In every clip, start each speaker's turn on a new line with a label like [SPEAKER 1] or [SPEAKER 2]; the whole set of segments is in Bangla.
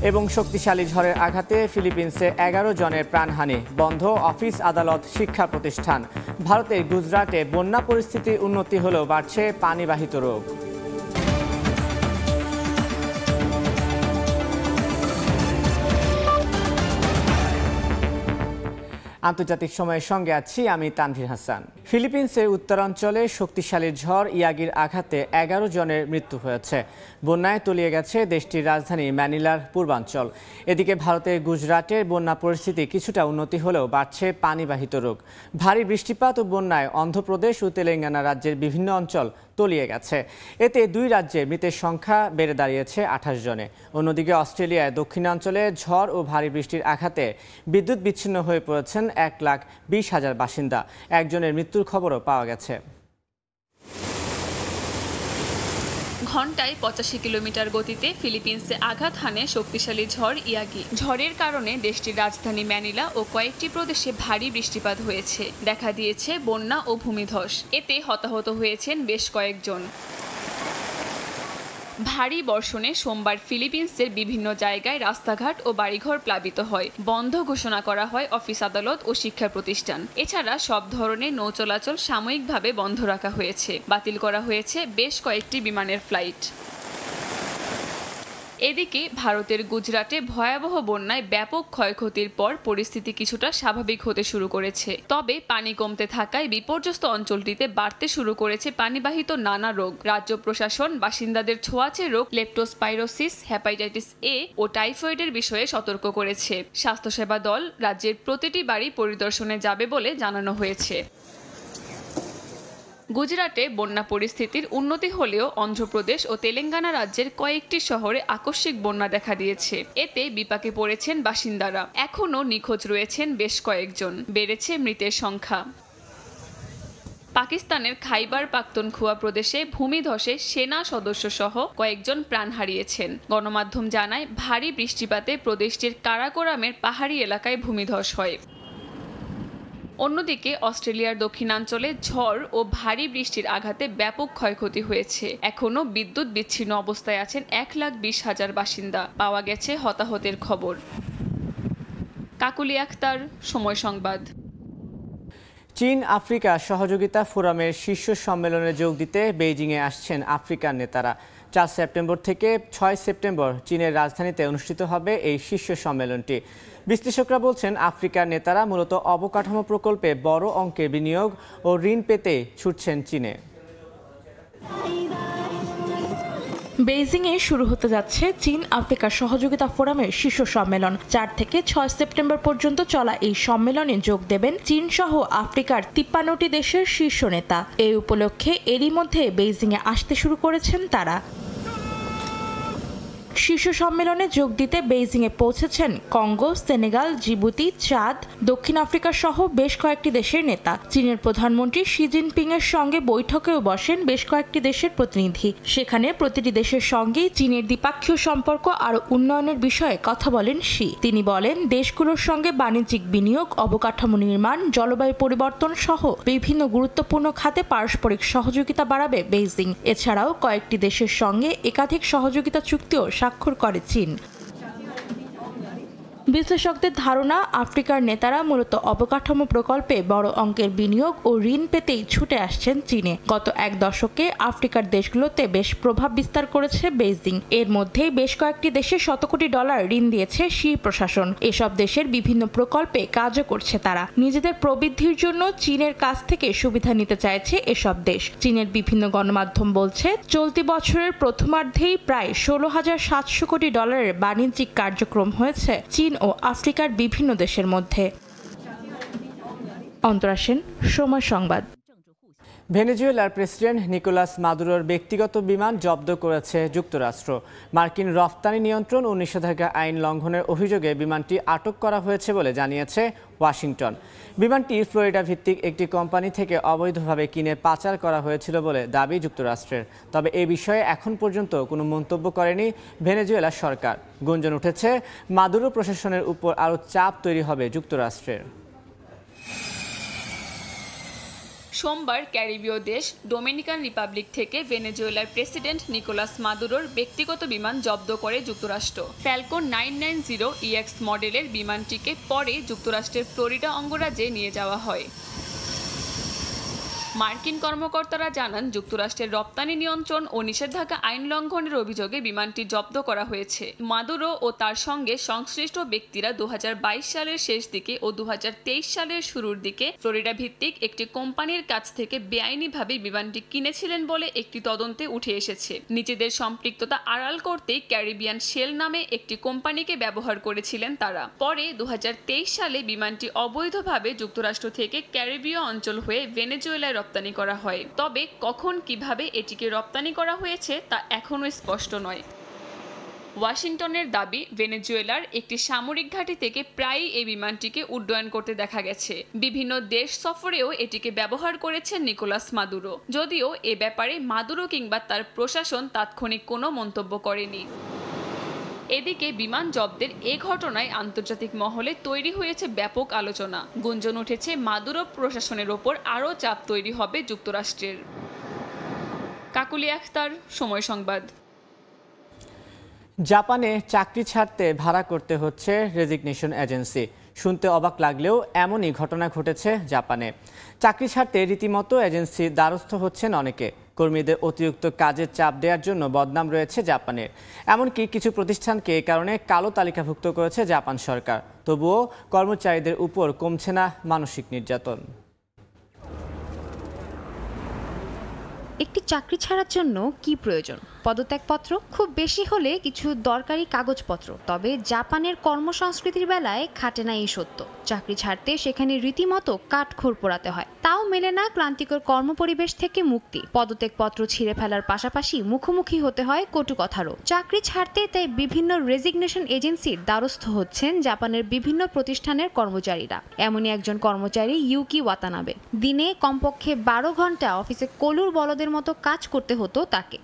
[SPEAKER 1] এবং শক্তিশালী ঝড়ের আঘাতে ফিলিপিন্সে 11 জনের প্রাণহানি, বন্ধ অফিস, আদালত, শিক্ষা প্রতিষ্ঠান। ভারতের গুজরাটে বন্যা পরিস্থিতির উন্নতি হলেও বাড়ছে পানিবাহিত রোগ। আন্তর্জাতিক সময়ের সঙ্গে আছি আমি তানভীর হাসান। ফিলিপিন্সের উত্তরাঞ্চলে শক্তিশালী ঝড় ইয়াগির আঘাতে 11 জনের মৃত্যু হয়েছে। বন্যায় তলিয়ে গেছে দেশটির রাজধানী ম্যানিলার পূর্বাঞ্চল। এদিকে ভারতের গুজরাটের বন্যা পরিস্থিতি কিছুটা উন্নতি হলেও বাড়ছে পানিবাহিত রোগ। ভারী বৃষ্টিপাত ও বন্যায় অন্ধ্রপ্রদেশ ও তেলেঙ্গানা রাজ্যের বিভিন্ন অঞ্চল তলিয়ে গেছে। এতে দুই রাজ্যে মৃতের সংখ্যা বেড়ে দাঁড়িয়েছে 28 জনে। অন্যদিকে অস্ট্রেলিয়ায় দক্ষিণাঞ্চলে ঝড় ও ভারী বৃষ্টির আঘাতে বিদ্যুৎ বিচ্ছিন্ন হয়ে পড়েছেন 1,20,000 বাসিন্দা। একজনের মৃত্যুর খবরও পাওয়া গেছে।
[SPEAKER 2] ঘন্টায় 85 কিলোমিটার গতিতে ফিলিপিন্সে আঘাত হানে শক্তিশালী ঝড় ইয়াগি। ঝড়ের কারণে দেশটির রাজধানী ম্যানিলা ও কয়েকটি প্রদেশে ভারী বৃষ্টিপাত হয়েছে। দেখা দিয়েছে বন্যা ও ভূমিধস। এতে হতাহত হয়েছেন বেশ কয়েকজন। ভারী বর্ষণে সোমবার ফিলিপিন্সের বিভিন্ন জায়গায় রাস্তাঘাট ও বাড়িঘর প্লাবিত হয়। বন্ধ ঘোষণা করা হয় অফিস, আদালত ও শিক্ষা প্রতিষ্ঠান। এছাড়া সব ধরনের নৌ চলাচল সাময়িকভাবে বন্ধ রাখা হয়েছে। বাতিল করা হয়েছে বেশ কয়েকটি বিমানের ফ্লাইট। এদিকে ভারতের গুজরাটে ভয়াবহ বন্যায় ব্যাপক ক্ষয়ক্ষতির পর পরিস্থিতি কিছুটা স্বাভাবিক হতে শুরু করেছে। তবে পানি কমতে থাকায় বিপর্যস্ত অঞ্চলটিতে বাড়তে শুরু করেছে পানিবাহিত নানা রোগ। রাজ্য প্রশাসন বাসিন্দাদের ছোঁয়াচে রোগ লেপ্টোস্পাইরোসিস, হেপাটাইটিস এ ও টাইফয়েডের বিষয়ে সতর্ক করেছে। স্বাস্থ্যসেবা দল রাজ্যের প্রতিটি বাড়ি পরিদর্শনে যাবে বলে জানানো হয়েছে। গুজরাটে বন্যা পরিস্থিতির উন্নতি হলেও অন্ধ্রপ্রদেশ ও তেলেঙ্গানা রাজ্যের কয়েকটি শহরে আকস্মিক বন্যা দেখা দিয়েছে। এতে বিপাকে পড়েছেন বাসিন্দারা। এখনও নিখোঁজ রয়েছেন বেশ কয়েকজন। বেড়েছে মৃতের সংখ্যা। পাকিস্তানের খাইবার পাখতুনখোয়া প্রদেশে ভূমিধসে সেনা সদস্য সহ কয়েকজন প্রাণ হারিয়েছেন। গণমাধ্যম জানায়, ভারী বৃষ্টিপাতে প্রদেশটির কারাকোরামের পাহাড়ি এলাকায় ভূমিধস হয়। অন্যদিকে অস্ট্রেলিয়ার দক্ষিণাঞ্চলে ঝড় ও ভারী বৃষ্টির আঘাতে ব্যাপক ক্ষয়ক্ষতি হয়েছে। এখনও বিদ্যুৎ বিচ্ছিন্ন অবস্থায় আছেন 1,20,000 বাসিন্দা। পাওয়া গেছে হতাহতের খবর। কাকুলি আক্তার, সময় সংবাদ।
[SPEAKER 1] চীন আফ্রিকা সহযোগিতা ফোরামের শীর্ষ সম্মেলনে যোগ দিতে বেইজিংয়ে আসছেন আফ্রিকার নেতারা। 4 সেপ্টেম্বর থেকে 6 সেপ্টেম্বর চীনের রাজধানীতে অনুষ্ঠিত হবে এই শীর্ষ সম্মেলনটি। বিশ্লেষকরা বলছেন, আফ্রিকার নেতারা মূলত অবকাঠামো প্রকল্পে বড় অঙ্কের বিনিয়োগ ও ঋণ পেতে ছুটছেন চীনে।
[SPEAKER 3] বেইজিংয়ে শুরু হতে যাচ্ছে চীন আফ্রিকা সহযোগিতা ফোরামের শীর্ষ সম্মেলন। 4 থেকে 6 সেপ্টেম্বর পর্যন্ত চলা এই সম্মেলনে যোগ দেবেন চীন সহ আফ্রিকার 53টি দেশের শীর্ষ নেতা। এই উপলক্ষে এরই মধ্যে বেইজিংয়ে আসতে শুরু করেছেন তারা। শীর্ষ সম্মেলনে যোগ দিতে বেইজিংয়ে পৌঁছেছেন কঙ্গো, সেনেগাল, জিবুতি, চাদ, দক্ষিণ আফ্রিকা সহ বেশ কয়েকটি দেশের নেতা। চীনের প্রধানমন্ত্রী শি জিনপিং এর সঙ্গে বৈঠকেও বসেন বেশ কয়েকটি দেশের প্রতিনিধি। সেখানে প্রতিটি দেশের সঙ্গে চীনের দ্বিপাক্ষীয় সম্পর্ক আরও উন্নয়নের বিষয়ে কথা বলেন শি। তিনি বলেন, দেশগুলোর সঙ্গে বাণিজ্যিক বিনিয়োগ, অবকাঠামো নির্মাণ, জলবায়ু পরিবর্তন সহ বিভিন্ন গুরুত্বপূর্ণ খাতে পারস্পরিক সহযোগিতা বাড়াবে বেইজিং। এছাড়াও কয়েকটি দেশের সঙ্গে একাধিক সহযোগিতা চুক্তিও স্বাক্ষর করে চীন। বিশ্লেষকদের ধারণা, আফ্রিকার নেতারা মূলত অবকাঠামো প্রকল্পে বড় অঙ্কের বিনিয়োগ ও ঋণ পেতেই ছুটে আসছেন চীনে। গত 1 দশকে আফ্রিকার দেশগুলোতে বেশ প্রভাব বিস্তার করেছে বেইজিং। এর মধ্যে বেশ কয়েকটি দেশে $100 কোটি ঋণ দিয়েছে শি প্রশাসন। এসব দেশের বিভিন্ন প্রকল্পে কাজও করছে তারা। নিজেদের প্রবৃদ্ধির জন্য চীনের কাছ থেকে সুবিধা নিতে চাইছে এসব দেশ। চীনের বিভিন্ন গণমাধ্যম বলছে, চলতি বছরের প্রথমার্ধেই প্রায় $16,700 কোটি বাণিজ্যিক কার্যক্রম হয়েছে চীন ও আফ্রিকার বিভিন্ন দেশের মধ্যে। অন্তরা সেন, সময় সংবাদ।
[SPEAKER 1] ভেনেজুয়েলার প্রেসিডেন্ট নিকোলাস মাদুরোর ব্যক্তিগত বিমান জব্দ করেছে যুক্তরাষ্ট্র। মার্কিন রফতানি নিয়ন্ত্রণ ও নিষেধাজ্ঞা আইন লঙ্ঘনের অভিযোগে বিমানটি আটক করা হয়েছে বলে জানিয়েছে ওয়াশিংটন। বিমানটি ফ্লোরিডা ভিত্তিক একটি কোম্পানি থেকে অবৈধভাবে কিনে পাচার করা হয়েছিল বলে দাবি যুক্তরাষ্ট্রের। তবে এ বিষয়ে এখন পর্যন্ত কোনো মন্তব্য করেনি ভেনেজুয়েলা সরকার। গুঞ্জন উঠেছে, মাদুরো প্রশাসনের উপর আরও চাপ তৈরি হবে যুক্তরাষ্ট্রের।
[SPEAKER 2] সোমবার ক্যারিবীয় দেশ ডোমিনিকান রিপাবলিক থেকে ভেনেজুয়েলার প্রেসিডেন্ট নিকোলাস মাদুরোর ব্যক্তিগত বিমান জব্দ করে যুক্তরাষ্ট্র। ফ্যালকন 990 EX মডেলের বিমানটিকে পরে যুক্তরাষ্ট্রের ফ্লোরিডা অঙ্গরাজ্যে নিয়ে যাওয়া হয়। মার্কিন কর্মকর্তারা জানান, যুক্তরাষ্ট্রের রপ্তানি নিয়ন্ত্রণ ও নিষেধাজ্ঞা আইন লঙ্ঘনের অভিযোগে বিমানটি জব্দ করা হয়েছে। মাদুরো ও তার সঙ্গে সংশ্লিষ্ট ব্যক্তিরা 2022 সালের শেষ দিকে ও 2023 সালের শুরুর দিকে ফ্লোরিডা ভিত্তিক একটি কোম্পানির কাছ থেকে বেআইনিভাবে বিমানটি কিনেছিলেন বলে একটি তদন্তে উঠে এসেছে। নিজেদের সম্পৃক্ততা আড়াল করতেই ক্যারিবিয়ান শেল নামে একটি কোম্পানিকে ব্যবহার করেছিলেন তারা। পরে 2023 সালে বিমানটি অবৈধভাবে যুক্তরাষ্ট্র থেকে ক্যারিবীয় অঞ্চল হয়ে ভেনেজুয়েলায় রপ্তানি করা হয়। তবে কখন কিভাবে এটিকে রপ্তানি করা হয়েছে তা এখনও স্পষ্ট নয়। ওয়াশিংটনের দাবি, ভেনেজুয়েলার একটি সামরিক ঘাঁটি থেকে প্রায়ই এই বিমানটিকে উড্ডয়ন করতে দেখা গেছে। বিভিন্ন দেশ সফরেও এটিকে ব্যবহার করেছেন নিকোলাস মাদুরো, যদিও এ ব্যাপারে মাদুরো কিংবা তার প্রশাসন তাৎক্ষণিক কোনো মন্তব্য করেনি। এদিকে বিমান জব্দের এ ঘটনায় আন্তর্জাতিক মহলে তৈরি হয়েছে ব্যাপক আলোচনা। গুঞ্জন উঠেছে মাদুরো প্রশাসনের ওপর আরও চাপ তৈরি হবে যুক্তরাষ্ট্রের। কাকুলি আখতার, সময় সংবাদ।
[SPEAKER 1] জাপানে চাকরি ছাড়তে ভাড়া করতে হচ্ছে রেজিগনেশন এজেন্সি। শুনতে অবাক লাগলেও এমনই ঘটনা ঘটেছে জাপানে। চাকরি ছাড়তে রীতিমতো এজেন্সির দ্বারস্থ হচ্ছেন অনেকে। কর্মীদের অতিরিক্ত কাজের চাপ দেওয়ার জন্য বদনাম রয়েছে জাপানের। এমনকি কিছু প্রতিষ্ঠানকে এ কারণে কালো তালিকাভুক্ত করেছে জাপান সরকার। তবুও কর্মচারীদের উপর কমছে না মানসিক নির্যাতন।
[SPEAKER 4] একটি চাকরি ছাড়ার জন্য কি প্রয়োজন? পদত্যাগপত্র, খুব বেশি হলে কিছু দরকারি কাগজপত্র। তবে জাপানের কর্মসংস্কৃতির বেলায় খাটে না এই সত্য। চাকরি ছাড়তে সেখানে রীতিমতো কাঠখড় পোড়াতে হয়। তাও মেলে না ক্লান্তিকর কর্মপরিবেশ থেকে মুক্তি। পদত্যাগপত্র ছিঁড়ে ফেলার পাশাপাশি মুখোমুখি হতে হয় কটু কথারও। চাকরি ছাড়তে তাই বিভিন্ন রেজিগনেশন এজেন্সির দ্বারস্থ হচ্ছেন জাপানের বিভিন্ন প্রতিষ্ঠানের কর্মচারীরা। এমনই একজন কর্মচারী ইউকি ওয়াতানাবে। দিনে কমপক্ষে 12 ঘন্টা অফিসে কলুর বলদের মতো কাজ করতে হতো তাকে।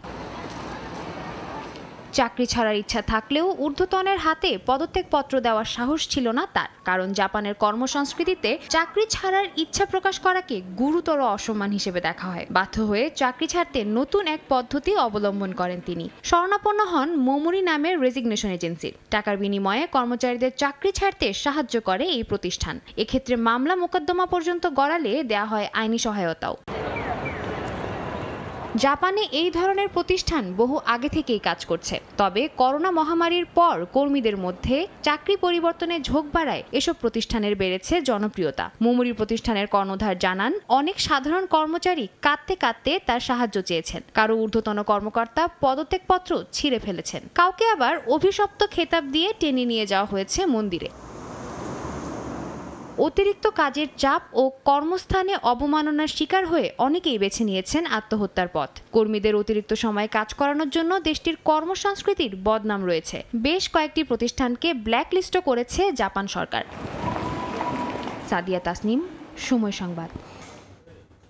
[SPEAKER 4] চাকরি ছাড়ার ইচ্ছা থাকলেও ঊর্ধ্বতনের হাতে পদত্যাগপত্র দেওয়ার সাহস ছিল না তার। কারণ জাপানের কর্মসংস্কৃতিতে চাকরি ছাড়ার ইচ্ছা প্রকাশ করাকে গুরুতর অসম্মান হিসেবে দেখা হয়। বাধ্য হয়ে চাকরি ছাড়তে নতুন এক পদ্ধতি অবলম্বন করেন তিনি। শরণাপন্ন হন মোমোরি নামের রেজিগনেশন এজেন্সির। টাকার বিনিময়ে কর্মচারীদের চাকরি ছাড়তে সাহায্য করে এই প্রতিষ্ঠান। এক্ষেত্রে মামলা মোকদ্দমা পর্যন্ত গড়ালে দেয়া হয় আইনি সহায়তাও। জাপানে এই ধরনের প্রতিষ্ঠান বহু আগে থেকেই কাজ করছে। তবে করোনা মহামারীর পর কর্মীদের মধ্যে চাকরি পরিবর্তনের ঝোঁক বাড়ায় এসব প্রতিষ্ঠানের বেড়েছে জনপ্রিয়তা। মোমোরি প্রতিষ্ঠানের কর্ণধার জানান, অনেক সাধারণ কর্মচারী কাঁদতে কাঁদতে তার সাহায্য চেয়েছেন। কারো ঊর্ধ্বতন কর্মকর্তা পদত্যাগপত্র ছিঁড়ে ফেলেছেন। কাউকে আবার অভিশপ্ত খেতাব দিয়ে টেনে নিয়ে যাওয়া হয়েছে মন্দিরে। অতিরিক্ত কাজের চাপ ও কর্মস্থানে অবমাননার শিকার হয়ে অনেকেই বেছে নিয়েছেন আত্মহত্যার পথ। কর্মীদের অতিরিক্ত সময় কাজ করানোর জন্য দেশটির কর্মসংস্কৃতির বদনাম রয়েছে। বেশ কয়েকটি প্রতিষ্ঠানকে ব্ল্যাকলিস্টও করেছে জাপান সরকার। সাদিয়া তাসনিম, সময় সংবাদ।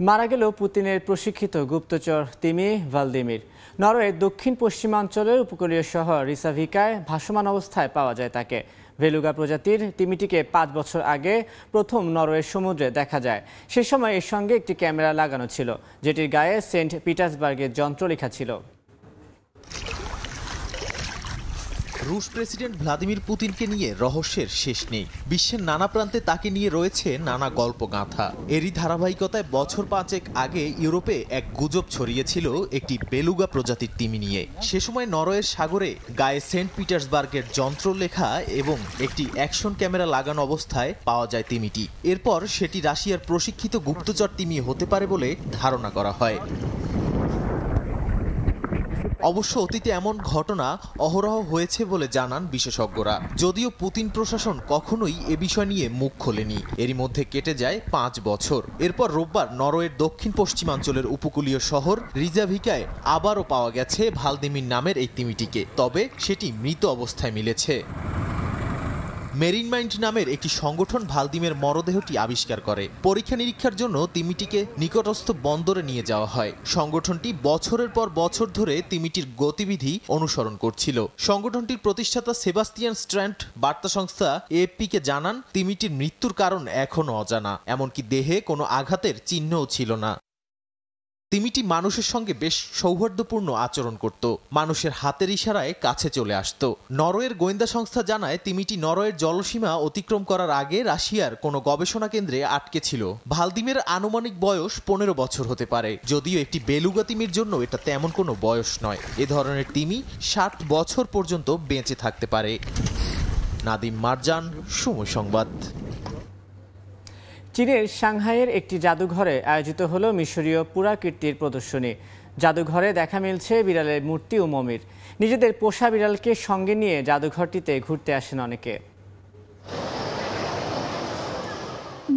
[SPEAKER 1] মারা গেল পুতিনের প্রশিক্ষিত গুপ্তচর তিমি ভালদিমির। নরওয়ের দক্ষিণ পশ্চিমাঞ্চলের উপকূলীয় শহর রিসাভিকায় ভাসমান অবস্থায় পাওয়া যায় তাকে। ভেলুগা প্রজাতির তিমিটিকে 5 বছর আগে প্রথম নরওয়ের সমুদ্রে দেখা যায়। সে সময় এর সঙ্গে একটি ক্যামেরা লাগানো ছিল, যেটির গায়ে সেন্ট পিটার্সবার্গের যন্ত্র লেখা ছিল।
[SPEAKER 5] রুশ প্রেসিডেন্ট ভ্লাদিমির পুতিনকে নিয়ে রহস্যের শেষ নেই। বিশ্বের নানা প্রান্তে তাকে নিয়ে রয়েছে নানা গল্পগাথা। এরই ধারাবাহিকতায় বছর 5 আগে ইউরোপে এক গুজব ছড়িয়েছিল একটি বেলুগা প্রজাতির তিমি নিয়ে। সে সময় নরওয়ের সাগরে গায়ে সেন্ট পিটার্সবার্গের যন্ত্র লেখা এবং একটি অ্যাকশন ক্যামেরা লাগানো অবস্থায় পাওয়া যায় তিমিটি। এরপর সেটি রাশিয়ার প্রশিক্ষিত গুপ্তচর তিমি হতে পারে বলে ধারণা করা হয়। অবশ্য অতীতে এমন ঘটনা অহরহ হয়েছে বলে জানান বিশেষজ্ঞরা। যদিও পুতিন প্রশাসন কখনোই এ বিষয় নিয়ে মুখ খোলেনি। এরই মধ্যে কেটে যায় 5 বছর। এরপর রোববার নরওয়ের দক্ষিণ পশ্চিমাঞ্চলের উপকূলীয় শহর রিজাভিকায় আবারও পাওয়া গেছে ভালদিমির নামের এই তিমিটিকে। তবে সেটি মৃত অবস্থায় মিলেছে। মেরিন মাইন্ড নামের একটি সংগঠন ভালদিমের মরদেহটি আবিষ্কার করে। পরীক্ষা নিরীক্ষার জন্য তিমিটিকে নিকটস্থ বন্দরে নিয়ে যাওয়া হয়। সংগঠনটি বছরের পর বছর ধরে তিমিটির গতিবিধি অনুসরণ করছিল। সংগঠনটির প্রতিষ্ঠাতা সেবাস্তিয়ান স্ট্র্যান্ড বার্তা সংস্থা এএফপিকে জানান, তিমিটির মৃত্যুর কারণ এখনও অজানা, এমনকি দেহে কোনো আঘাতের চিহ্নও ছিল না। তিমিটি মানুষের সঙ্গে বেশ সৌহার্দ্যপূর্ণ আচরণ করত, মানুষের হাতের ইশারায় কাছে চলে আসত। নরওয়ের গোয়েন্দা সংস্থা জানায়, তিমিটি নরওয়ের জলসীমা অতিক্রম করার আগে রাশিয়ার কোনো গবেষণা কেন্দ্রে আটকে ছিল। ভালদিমের আনুমানিক বয়স 15 বছর হতে পারে, যদিও একটি বেলুগা তিমির জন্য এটা তেমন কোনো বয়স নয়। এ ধরনের তিমি 60 বছর পর্যন্ত বেঁচে থাকতে পারে। নাদিম মারজান, সময় সংবাদ।
[SPEAKER 1] চীনের সাংহাইয়ের একটি জাদুঘরে আয়োজিত হলো মিশরীয় পুরাকীর্তির প্রদর্শনী। জাদুঘরে দেখা মিলছে বিড়ালের মূর্তি ও মমির। নিজেদের পোষা বিড়ালকে সঙ্গে নিয়ে জাদুঘরটিতে ঘুরতে আসেন অনেকে।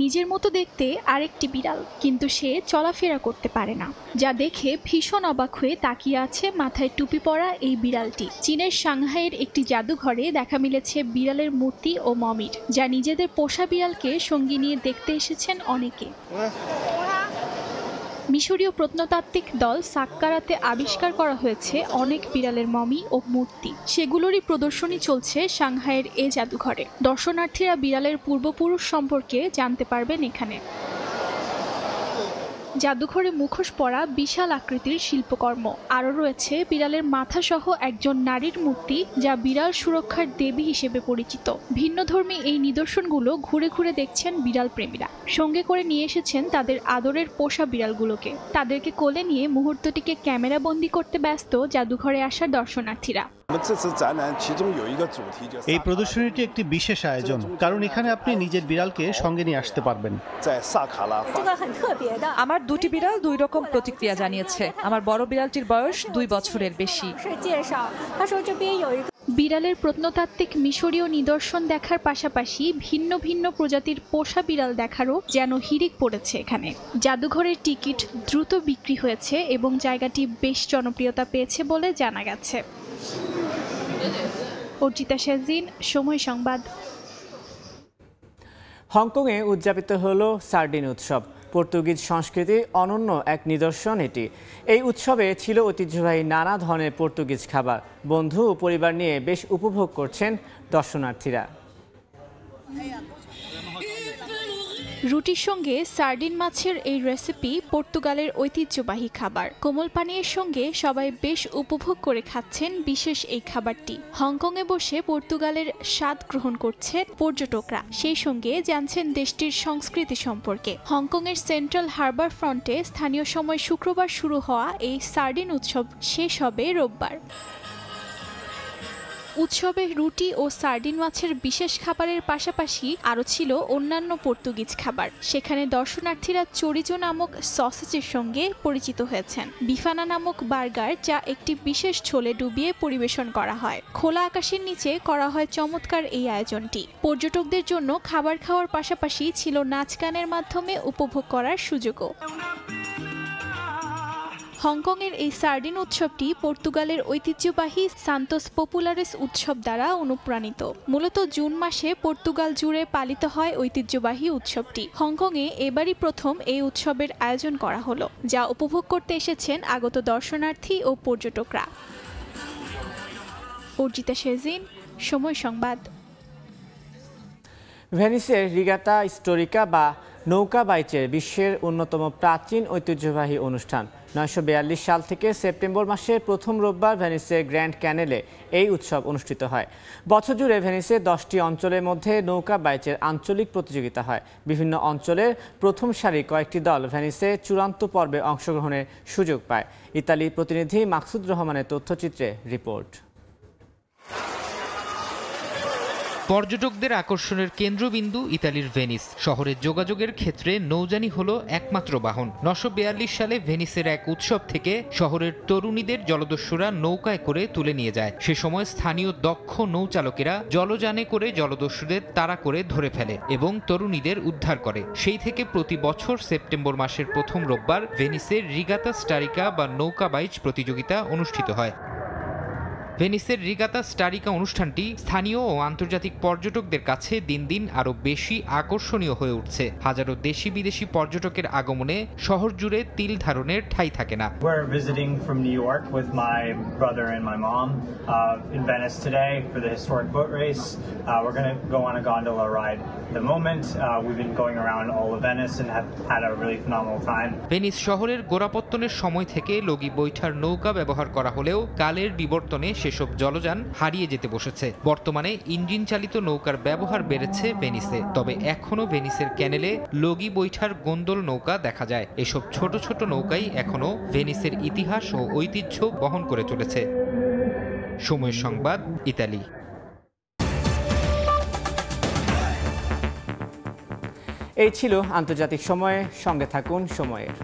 [SPEAKER 6] নিজের মতো দেখতে আরেকটি বিড়াল, কিন্তু সে চলাফেরা করতে পারে না, যা দেখে ভীষণ অবাক হয়ে তাকিয়ে আছে মাথায় টুপি পরা এই বিড়ালটি। চীনের সাংহাইয়ের একটি জাদুঘরে দেখা মিলেছে বিড়ালের মূর্তি ও মমির, যা নিজেদের পোষা বিড়ালকে সঙ্গী নিয়ে দেখতে এসেছেন অনেকে। মিশরীয় প্রত্নতাত্ত্বিক দল সাক্কারাতে আবিষ্কার করা হয়েছে অনেক বিড়ালের মমি ও মূর্তি। সেগুলোরই প্রদর্শনী চলছে সাংহাইয়ের এ জাদুঘরে। দর্শনার্থীরা বিড়ালের পূর্বপুরুষ সম্পর্কে জানতে পারবেন এখানে। জাদুঘরে মুখোশ পরা বিশাল আকৃতির শিল্পকর্ম, আরও রয়েছে বিড়ালের মাথা সহ একজন নারীর মূর্তি, যা বিড়াল সুরক্ষার দেবী হিসেবে পরিচিত। ভিন্নধর্মী এই নিদর্শনগুলো ঘুরে ঘুরে দেখছেন বিড়াল প্রেমীরা। সঙ্গে করে নিয়ে এসেছেন তাদের আদরের পোষা বিড়ালগুলোকে। তাদেরকে কোলে নিয়ে মুহূর্তটিকে ক্যামেরাবন্দি করতে ব্যস্ত জাদুঘরে আসা দর্শনার্থীরা।
[SPEAKER 7] এই প্রদর্শনীটি একটি বিশেষ আয়োজন, কারণ এখানে আপনি নিজের বিড়ালকে সঙ্গে নিয়ে আসতে পারবেন।
[SPEAKER 8] আমার দুটি বিড়াল দুই রকম প্রতিক্রিয়া জানিয়েছে। আমার বড় বিড়ালটির বয়স 2 বছরের বেশি।
[SPEAKER 6] বিড়ালের প্রত্নতাত্ত্বিক মিশরীয় নিদর্শন দেখার পাশাপাশি ভিন্ন ভিন্ন প্রজাতির পোষা বিড়াল দেখারও যেন হিড়িক পড়েছে এখানে। জাদুঘরের টিকিট দ্রুত বিক্রি হয়েছে এবং জায়গাটি বেশ জনপ্রিয়তা পেয়েছে বলে জানা গেছে। অর্জিতা শেজিন, সময় সংবাদ।
[SPEAKER 1] হংকংয়ে উদযাপিত হলো সার্ডিন উৎসব। পর্তুগিজ সংস্কৃতির অনন্য এক নিদর্শন এটি। এই উৎসবে ছিল ঐতিহ্যবাহী নানা ধরনের পর্তুগিজ খাবার। বন্ধু ও পরিবার নিয়ে বেশ উপভোগ করছেন দর্শনার্থীরা।
[SPEAKER 6] রুটির সঙ্গে সার্ডিন মাছের এই রেসিপি পর্তুগালের ঐতিহ্যবাহী খাবার। কোমল পানীয়ের সঙ্গে সবাই বেশ উপভোগ করে খাচ্ছেন বিশেষ এই খাবারটি। হংকংয়ে বসে পর্তুগালের স্বাদ গ্রহণ করছেন পর্যটকরা, সেই সঙ্গে জানছেন দেশটির সংস্কৃতি সম্পর্কে। হংকংয়ের সেন্ট্রাল হারবার ফ্রন্টে স্থানীয় সময় শুক্রবার শুরু হওয়া এই সার্ডিন উৎসব শেষ হবে রোববার। উৎসবে রুটি ও সার্ডিন মাছের বিশেষ খাবারের পাশাপাশি আরও ছিল অন্যান্য পর্তুগিজ খাবার। সেখানে দর্শনার্থীরা চোরিজো নামক সসেজের সঙ্গে পরিচিত হয়েছেন। বিফানা নামক বার্গার, যা একটি বিশেষ ঝোলে ডুবিয়ে পরিবেশন করা হয়। খোলা আকাশের নিচে করা হয় চমৎকার এই আয়োজনটি। পর্যটকদের জন্য খাবার খাওয়ার পাশাপাশি ছিল নাচ গানের মাধ্যমে উপভোগ করার সুযোগও। হংকংয়ের এই সার্ডিন উৎসবটি পর্তুগালের ঐতিহ্যবাহী সান্তোস পপুলারেস উৎসব দ্বারা অনুপ্রাণিত। মূলত জুন মাসে পর্তুগাল জুড়ে পালিত হয় ঐতিহ্যবাহী উৎসবটি। হংকংয়ে এবারই প্রথম এই উৎসবের আয়োজন করা হলো, যা উপভোগ করতে এসেছেন আগত দর্শনার্থী ও পর্যটকরা। অর্জিতা শেজিন, সময় সংবাদ।
[SPEAKER 1] ভেনিসের রিগাতা স্টোরিকা বা নৌকা বাইচের বিশ্বের অন্যতম প্রাচীন ঐতিহ্যবাহী অনুষ্ঠান। 942 সাল থেকে সেপ্টেম্বর মাসের প্রথম রোববার ভেনিসের গ্র্যান্ড ক্যানেলে এই উৎসব অনুষ্ঠিত হয়। বছর জুড়ে ভেনিসে 10টি অঞ্চলের মধ্যে নৌকা বাইচের আঞ্চলিক প্রতিযোগিতা হয়। বিভিন্ন অঞ্চলের প্রথম সারির কয়েকটি দল ভেনিসে চূড়ান্ত পর্বে অংশগ্রহণের সুযোগ পায়। ইতালির প্রতিনিধি মাকসুদ রহমানের তথ্যচিত্রে রিপোর্ট।
[SPEAKER 9] পর্যটকদের আকর্ষণের কেন্দ্রবিন্দু ইতালির ভেনিস। শহরের যোগাযোগের ক্ষেত্রে নৌযানি হলো একমাত্র বাহন। 942 সালে ভেনিসের এক উৎসব থেকে শহরের তরুণীদের জলদস্যুরা নৌকায় করে তুলে নিয়ে যায়। সে সময় স্থানীয় দক্ষ নৌচালকেরা জলযানে করে জলদস্যুদের তাড়া করে ধরে ফেলে এবং তরুণীদের উদ্ধার করে। সেই থেকে প্রতি বছর সেপ্টেম্বর মাসের প্রথম রোববার ভেনিসের রিগাতা স্টারিকা বা নৌকা বাইচ প্রতিযোগিতা অনুষ্ঠিত হয়। ভেনিসের রিগাতা স্টারিকা অনুষ্ঠানটি স্থানীয় ও আন্তর্জাতিক পর্যটকদের কাছে দিন দিন আরও বেশি আকর্ষণীয় হয়ে উঠছে। হাজারো দেশি বিদেশি পর্যটকের আগমনে শহর জুড়ে তিল ধারণের ঠাঁই থাকে না।
[SPEAKER 10] We're visiting from New York with my brother and my mom in Venice today for the historic boat race. We're going to go on a gondola ride. At the moment, we've been going around all of Venice and have had a really phenomenal time.
[SPEAKER 9] Venice শহরের গোড়াপত্তনের সময় থেকে লগি বৈঠার নৌকা ব্যবহার করা হলেও কালের বিবর্তনে সেসব জলযান হারিয়ে যেতে বসেছে। বর্তমানে ইঞ্জিন চালিত নৌকার ব্যবহার বেড়েছে ভেনিসে, তবে এখনো ভেনিসের ক্যানেলে লগি বৈঠার গোন্দল নৌকা দেখা যায়। এসব ছোট ছোট নৌকাই এখনো ভেনিসের ইতিহাস ও ঐতিহ্য বহন করে চলেছে। সময়ের সংবাদ, ইতালি।
[SPEAKER 1] এই ছিল আন্তর্জাতিক সময়ে, সঙ্গে থাকুন সময়ের।